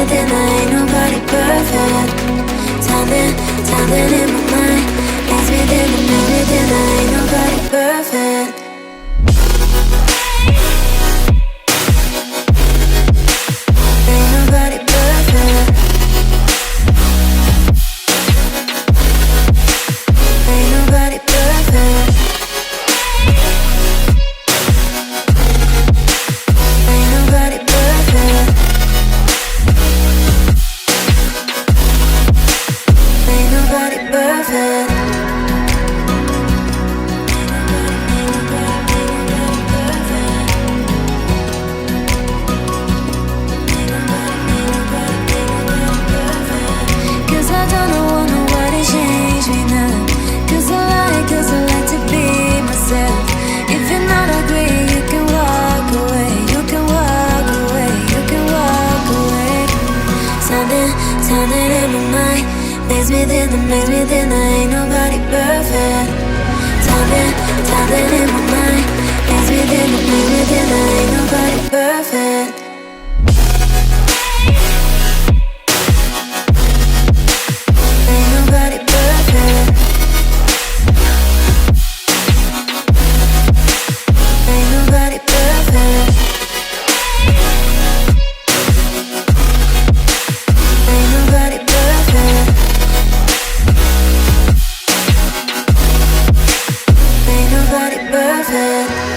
within, ain't nobody perfect. Something in my mind makes me within, ain't nobody perfect. Ain't nobody perfect. Ain't nobody perfect. Ain't nobody perfect. Ain't nobody perfect. Cause I don't want nobody change me now. Cause I like to be myself. If you're not agree, you can walk away. You can walk away. You can walk away. Something in my mind makes me think, ain't nobody perfect. Something in my mind makes me think, ain't nobody perfect. Ain't nobody perfect. Ain't nobody perfect. Ain't nobody perfect. Ain't nobody perfect.